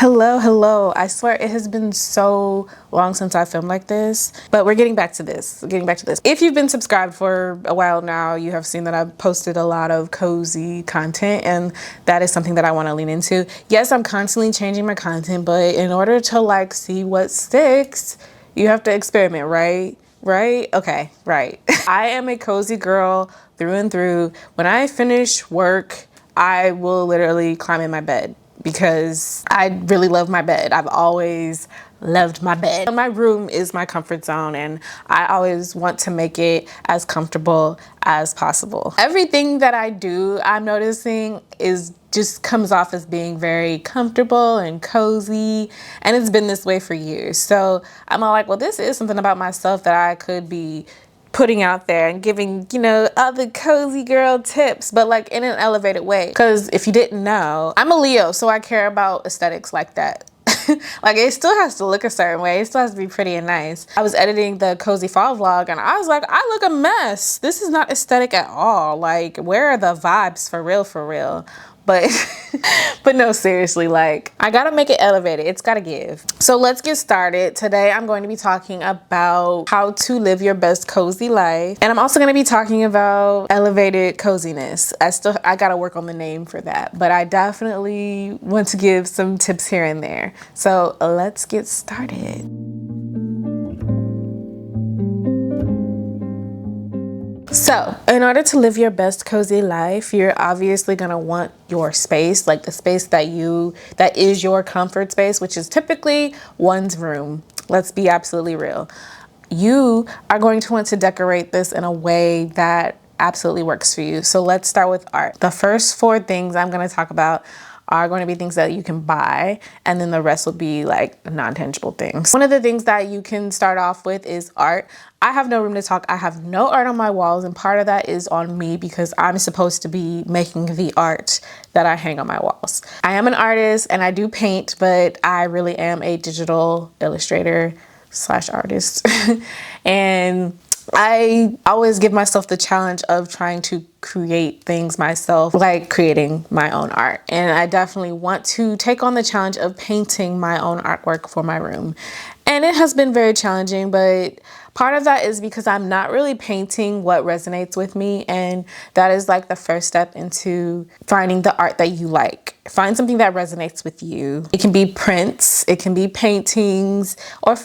Hello. I swear it has been so long since I filmed like this, but we're getting back to this. If you've been subscribed for a while now, you have seen that I've posted a lot of cozy content, and that is something that I want to lean into. Yes, I'm constantly changing my content, but in order to like see what sticks, you have to experiment, right? Right? Okay, right. I am a cozy girl through and through. When I finish work, I will literally climb in my bed because I really love my bed. I've always loved my bed. My room is my comfort zone, and I always want to make it as comfortable as possible. Everything that I do, I'm noticing, is just comes off as being very comfortable and cozy, and it's been this way for years. So I'm all like, well, this is something about myself that I could be putting out there and giving, other cozy girl tips, but like in an elevated way. Because if you didn't know, I'm a Leo, so I care about aesthetics like that. Like, it still has to look a certain way. It still has to be pretty and nice. I was editing the cozy fall vlog and I was like, I look a mess. This is not aesthetic at all. Like, where are the vibes for real? But but no, seriously, like, I gotta make it elevated. It's gotta give. So let's get started. Today I'm going to be talking about how to live your best cozy life, and I'm also going to be talking about elevated coziness. I gotta work on the name for that, but I definitely want to give some tips here and there. So let's get started. So, in order to live your best cozy life, you're obviously going to want your space, like the space that is your comfort space, which is typically one's room. Let's be absolutely real. You are going to want to decorate this in a way that absolutely works for you. So let's start with art. The first 4 things I'm going to talk about are going to be things that you can buy, and then the rest will be like non-tangible things. One of the things that you can start off with is art. I have no room to talk. I have no art on my walls, and part of that is on me because I'm supposed to be making the art that I hang on my walls. I am an artist and I do paint, but I really am a digital illustrator / artist. And I always give myself the challenge of trying to create things myself, like creating my own art. And I definitely want to take on the challenge of painting my own artwork for my room. And it has been very challenging, but part of that is because I'm not really painting what resonates with me. And that is like the first step into finding the art that you like. Find something that resonates with you. It can be prints, it can be paintings, or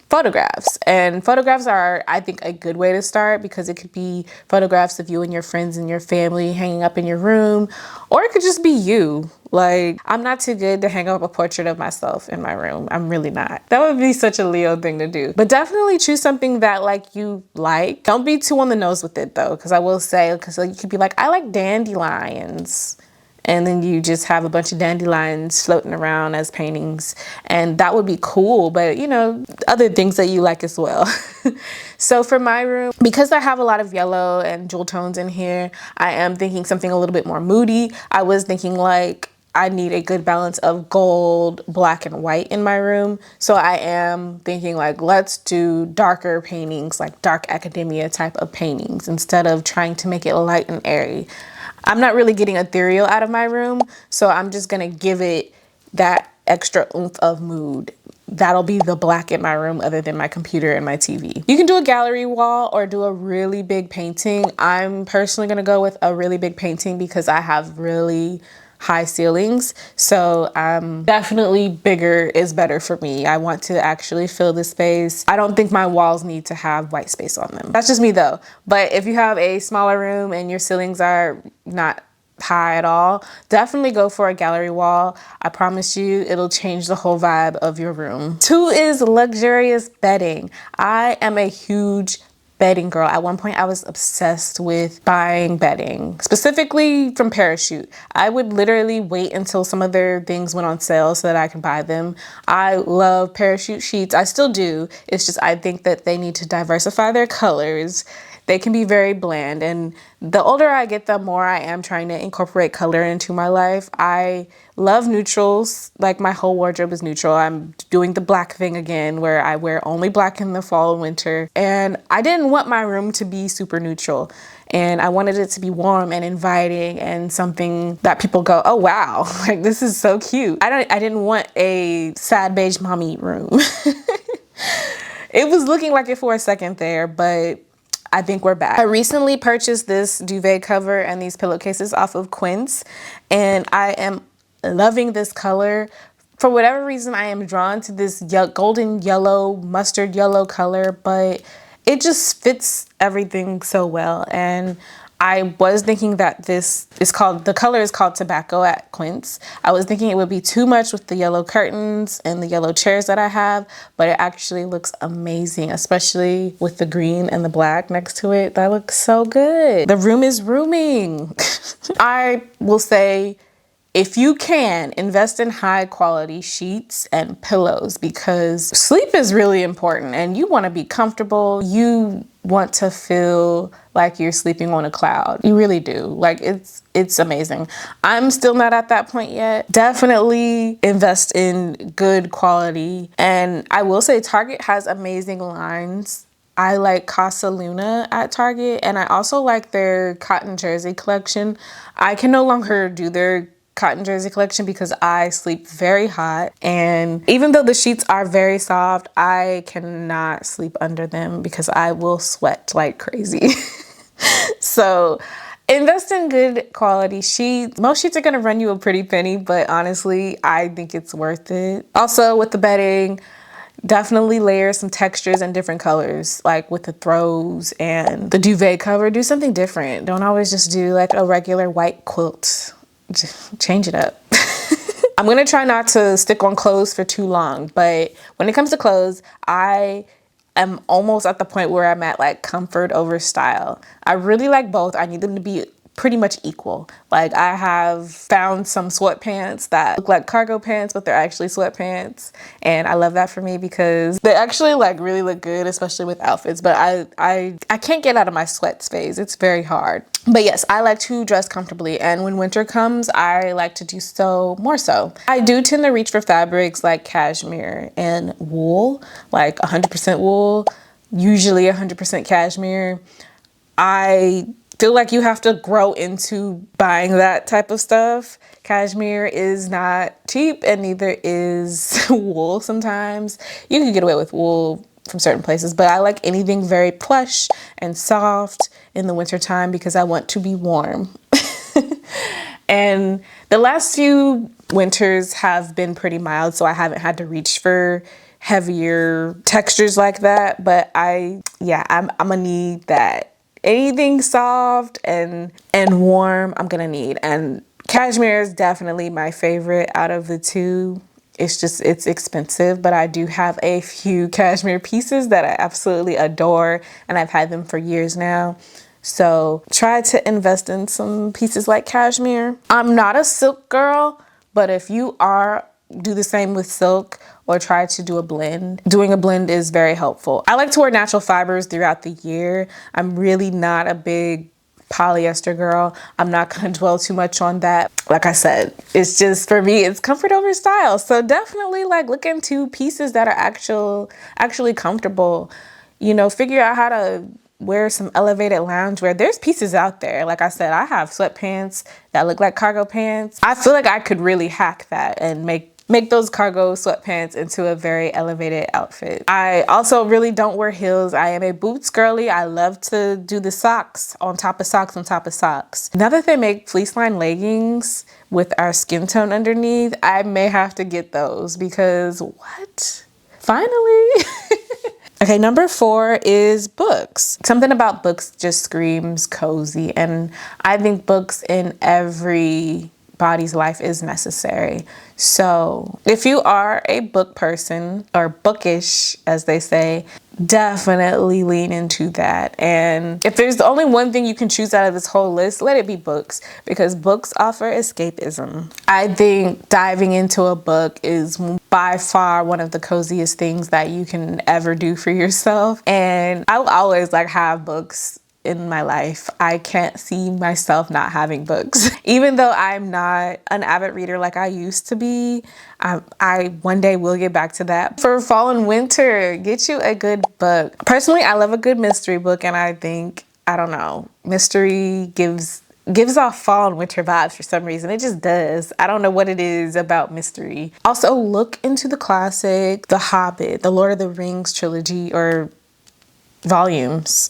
photographs. And photographs are, I think, a good way to start because it could be photographs of you and your friends and your family hanging up in your room, or it could just be you. Like, I'm not too good to hang up a portrait of myself in my room. I'm really not. That would be such a Leo thing to do. But definitely choose something that like you like. Don't be too on the nose with it though, because I will say, because you could be like, I like dandelions. And then you just have a bunch of dandelions floating around as paintings. And that would be cool, but other things that you like as well. So for my room, because I have a lot of yellow and jewel tones in here, I am thinking something a little bit more moody. I was thinking like I need a good balance of gold, black, and white in my room. So I am thinking like, let's do darker paintings, like dark academia type of paintings, instead of trying to make it light and airy. I'm not really getting ethereal out of my room, so I'm just gonna give it that extra oomph of mood. That'll be the black in my room other than my computer and my TV. You can do a gallery wall or do a really big painting. I'm personally gonna go with a really big painting because I have really high ceilings. So definitely bigger is better for me. I want to actually fill the space. I don't think my walls need to have white space on them. That's just me though. But if you have a smaller room and your ceilings are not high at all, definitely go for a gallery wall. I promise you it'll change the whole vibe of your room. 2 is luxurious bedding. I am a huge bedding girl. At one point I was obsessed with buying bedding, specifically from Parachute. I would literally wait until some of their things went on sale so that I could buy them. I love Parachute sheets. I still do. It's just I think that they need to diversify their colors. they can be very bland. And the older I get, the more I am trying to incorporate color into my life. I love neutrals. Like my whole wardrobe is neutral. I'm doing the black thing again where I wear only black in the fall and winter. And I didn't want my room to be super neutral. And I wanted it to be warm and inviting and something that people go, oh wow, like this is so cute. I didn't want a sad beige mommy room. It was looking like it for a second there, but I think we're back. I recently purchased this duvet cover and these pillowcases off of Quince, and I am loving this color. For whatever reason, I am drawn to this golden yellow, mustard yellow color, but it just fits everything so well. And I was thinking that the color is called Tobacco at Quince. I was thinking it would be too much with the yellow curtains and the yellow chairs that I have, but it actually looks amazing, especially with the green and the black next to it. That looks so good. The room is rooming. I will say, if you can, invest in high quality sheets and pillows because sleep is really important and you want to be comfortable. You want to feel like you're sleeping on a cloud. You really do. Like it's amazing. I'm still not at that point yet. Definitely invest in good quality. And I will say Target has amazing lines. I like Casa Luna at Target, and I also like their cotton jersey collection. I can no longer do their cotton jersey collection because I sleep very hot, and even though the sheets are very soft, I cannot sleep under them because I will sweat like crazy. So invest in good quality sheets. Most sheets are gonna run you a pretty penny, but honestly, I think it's worth it. Also with the bedding, definitely layer some textures and different colors, like with the throws and the duvet cover. Do something different. Don't always just do like a regular white quilt. Just change it up. I'm gonna try not to stick on clothes for too long, but when it comes to clothes, I am almost at the point where I'm at like comfort over style. I really like both. I need them to be pretty much equal. Like I have found some sweatpants that look like cargo pants, but they're actually sweatpants. And I love that for me because they actually like really look good, especially with outfits. But I can't get out of my sweats phase. It's very hard. But yes, I like to dress comfortably. And when winter comes, I like to do so more so. I do tend to reach for fabrics like cashmere and wool, like 100% wool, usually 100% cashmere. I feel like you have to grow into buying that type of stuff. Cashmere is not cheap and neither is wool sometimes. You can get away with wool from certain places, but I like anything very plush and soft in the wintertime because I want to be warm. And the last few winters have been pretty mild, so I haven't had to reach for heavier textures like that, but I'm gonna need that. Anything soft and warm, I'm gonna need. And cashmere is definitely my favorite out of the two. It's expensive, but I do have a few cashmere pieces that I absolutely adore, and I've had them for years now. So try to invest in some pieces like cashmere. I'm not a silk girl, but if you are, do the same with silk or try to do a blend. Doing a blend is very helpful. I like to wear natural fibers throughout the year. I'm really not a big polyester girl. I'm not gonna dwell too much on that. Like I said, it's just, for me, it's comfort over style. So definitely like look into pieces that are actually comfortable. You know, figure out how to wear some elevated loungewear. There's pieces out there. Like I said, I have sweatpants that look like cargo pants. I feel like I could really hack that and make those cargo sweatpants into a very elevated outfit. I also really don't wear heels. I am a boots girly. I love to do the socks on top of socks on top of socks. Now that they make fleece line leggings with our skin tone underneath, I may have to get those because what? Finally. Okay, number 4 is books. Something about books just screams cozy, and I think books in everybody's life is necessary. So if you are a book person, or bookish as they say, definitely lean into that. And if there's only one thing you can choose out of this whole list, let it be books, because books offer escapism. I think diving into a book is by far one of the coziest things that you can ever do for yourself. And I will always like have books in my life. I can't see myself not having books. Even though I'm not an avid reader like I used to be, I one day will get back to that. For fall and winter, get you a good book. Personally, I love a good mystery book, and I think, I don't know, mystery gives off fall and winter vibes for some reason. It just does. I don't know what it is about mystery. Also, look into the classic, The Hobbit, the Lord of the Rings trilogy, or volumes.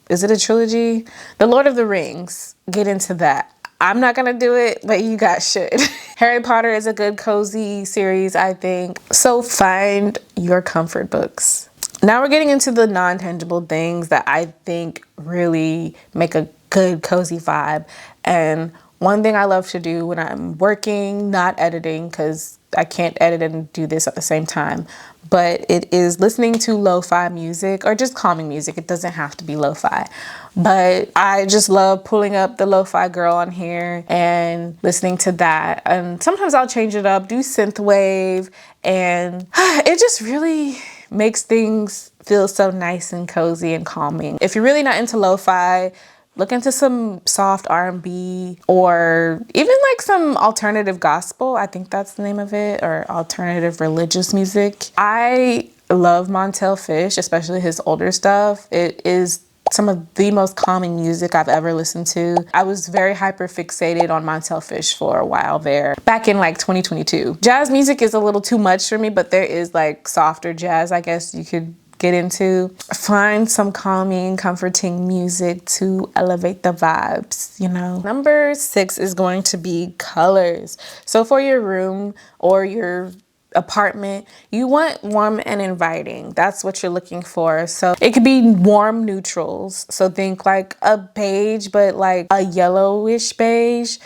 Is it a trilogy? The Lord of the Rings. Get into that. I'm not gonna do it, but you guys should. Harry Potter is a good cozy series, I think. So find your comfort books. Now we're getting into the non-tangible things that I think really make a good cozy vibe. And one thing I love to do when I'm working, not editing, because I can't edit and do this at the same time, but it is listening to lo-fi music or just calming music. It doesn't have to be lo-fi, but I just love pulling up the lo-fi girl on here and listening to that. And sometimes I'll change it up, do synthwave, and it just really makes things feel so nice and cozy and calming. If you're really not into lo-fi, look into some soft R&B or even like some alternative gospel. I think that's the name of it, or alternative religious music. I love Montel Fish, especially his older stuff. It is some of the most calming music I've ever listened to. I was very hyper fixated on Montel Fish for a while there, back in like 2022. Jazz music is a little too much for me, but there is like softer jazz, I guess you could get into. Find some calming, comforting music to elevate the vibes, you know. Number 6 is going to be colors. So for your room or your apartment, you want warm and inviting. That's what you're looking for. So it could be warm neutrals. So think like a beige, but like a yellowish beige,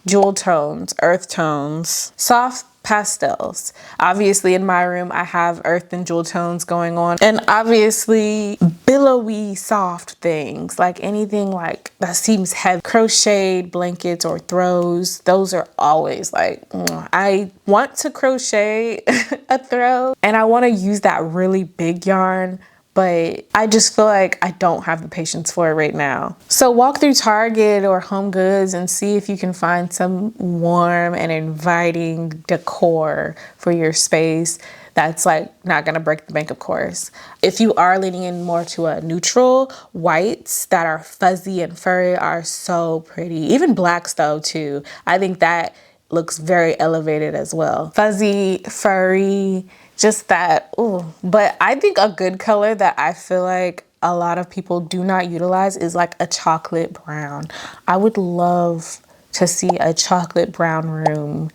jewel tones, earth tones, soft pastels. Obviously in my room I have earth and jewel tones going on, and obviously billowy soft things, like anything like that seems heavy. Crocheted blankets or throws, those are always like, I want to crochet a throw and I want to use that really big yarn, but I just feel like I don't have the patience for it right now. So walk through Target or Home Goods and see if you can find some warm and inviting decor for your space that's like not gonna break the bank, of course. If you are leaning in more to a neutral, whites that are fuzzy and furry are so pretty. Even blacks though too. I think that looks very elevated as well. Fuzzy, furry, just that, ooh. But I think a good color that I feel like a lot of people do not utilize is like a chocolate brown. I would love to see a chocolate brown room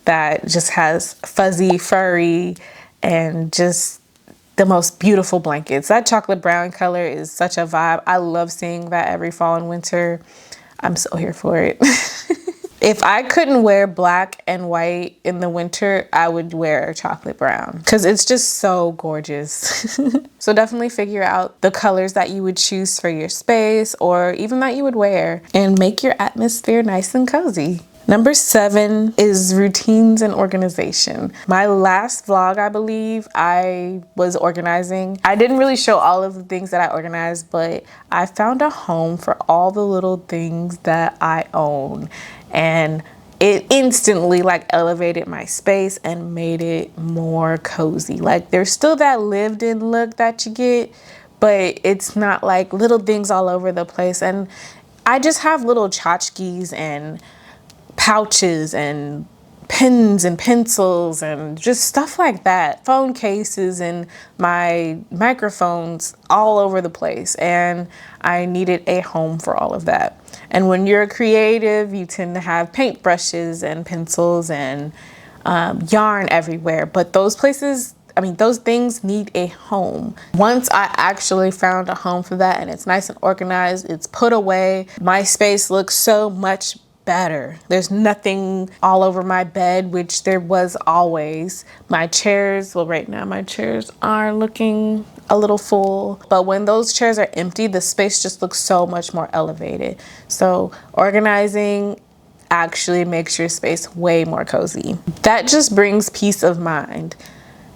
that just has fuzzy, furry, and just the most beautiful blankets. That chocolate brown color is such a vibe. I love seeing that every fall and winter. I'm so here for it. If I couldn't wear black and white in the winter, I would wear chocolate brown because it's just so gorgeous. So definitely figure out the colors that you would choose for your space or even that you would wear and make your atmosphere nice and cozy. Number 7 is routines and organization. My last vlog, I believe, I was organizing. I didn't really show all of the things that I organized, but I found a home for all the little things that I own. And it instantly like elevated my space and made it more cozy. Like there's still that lived in look that you get, but it's not like little things all over the place. And I just have little tchotchkes and pouches and pens and pencils and just stuff like that. Phone cases and my microphones all over the place. And I needed a home for all of that. And when you're creative, you tend to have paintbrushes and pencils and yarn everywhere. But those places, those things need a home. Once I actually found a home for that and it's nice and organized, it's put away, my space looks so much better. There's nothing all over my bed, which there was always. My chairs, well, right now my chairs are looking a little full, but when those chairs are empty, the space just looks so much more elevated. So organizing actually makes your space way more cozy. That just brings peace of mind.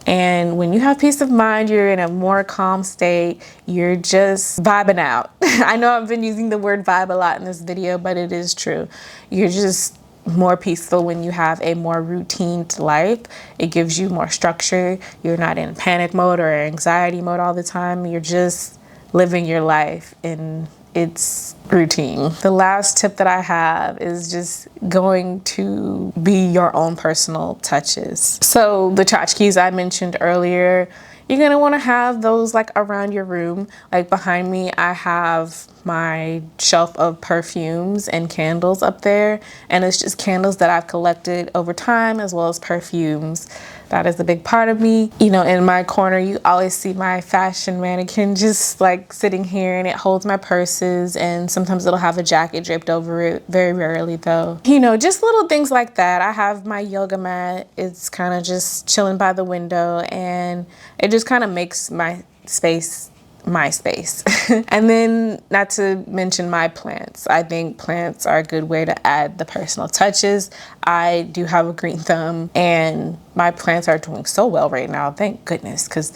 And when you have peace of mind, you're in a more calm state. You're just vibing out. I know I've been using the word vibe a lot in this video, but it is true. You're just more peaceful when you have a more routine life. It gives you more structure. You're not in panic mode or anxiety mode all the time. You're just living your life in its routine. The last tip that I have is just going to be your own personal touches. So the tchotchkes I mentioned earlier, you're gonna wanna have those like around your room. Like behind me, I have my shelf of perfumes and candles up there. And it's just candles that I've collected over time, as well as perfumes. That is a big part of me. You know, in my corner, you always see my fashion mannequin just like sitting here, and it holds my purses, and sometimes it'll have a jacket draped over it, very rarely though. You know, just little things like that. I have my yoga mat. It's kind of just chilling by the window, and it just kind of makes my space my space. And then not to mention my plants. I think plants are a good way to add the personal touches. I do have a green thumb, and my plants are doing so well right now, thank goodness, because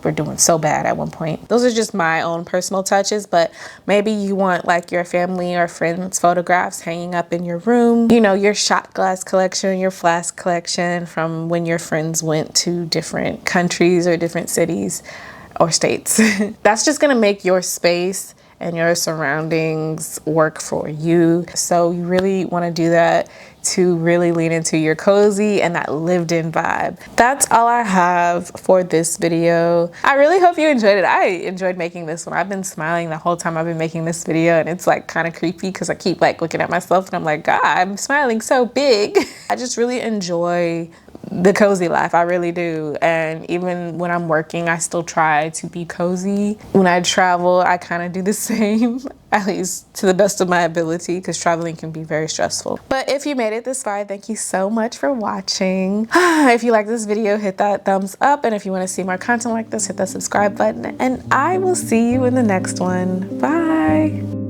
were doing so bad at one point. Those are just my own personal touches, but maybe you want like your family or friends photographs hanging up in your room, you know, your shot glass collection, your flask collection from when your friends went to different countries or different cities or states. That's just gonna make your space and your surroundings work for you. So you really wanna do that to really lean into your cozy and that lived in vibe. That's all I have for this video. I really hope you enjoyed it. I enjoyed making this one. I've been smiling the whole time I've been making this video, and it's like kind of creepy because I keep like looking at myself and I'm like, God, I'm smiling so big. I just really enjoy the cozy life. I really do. And even when I'm working, I still try to be cozy. When I travel, I kind of do the same, at least to the best of my ability, because traveling can be very stressful. But if you made it this far, thank you so much for watching. If you like this video, hit that thumbs up. And if you want to see more content like this, hit that subscribe button. And I will see you in the next one. Bye.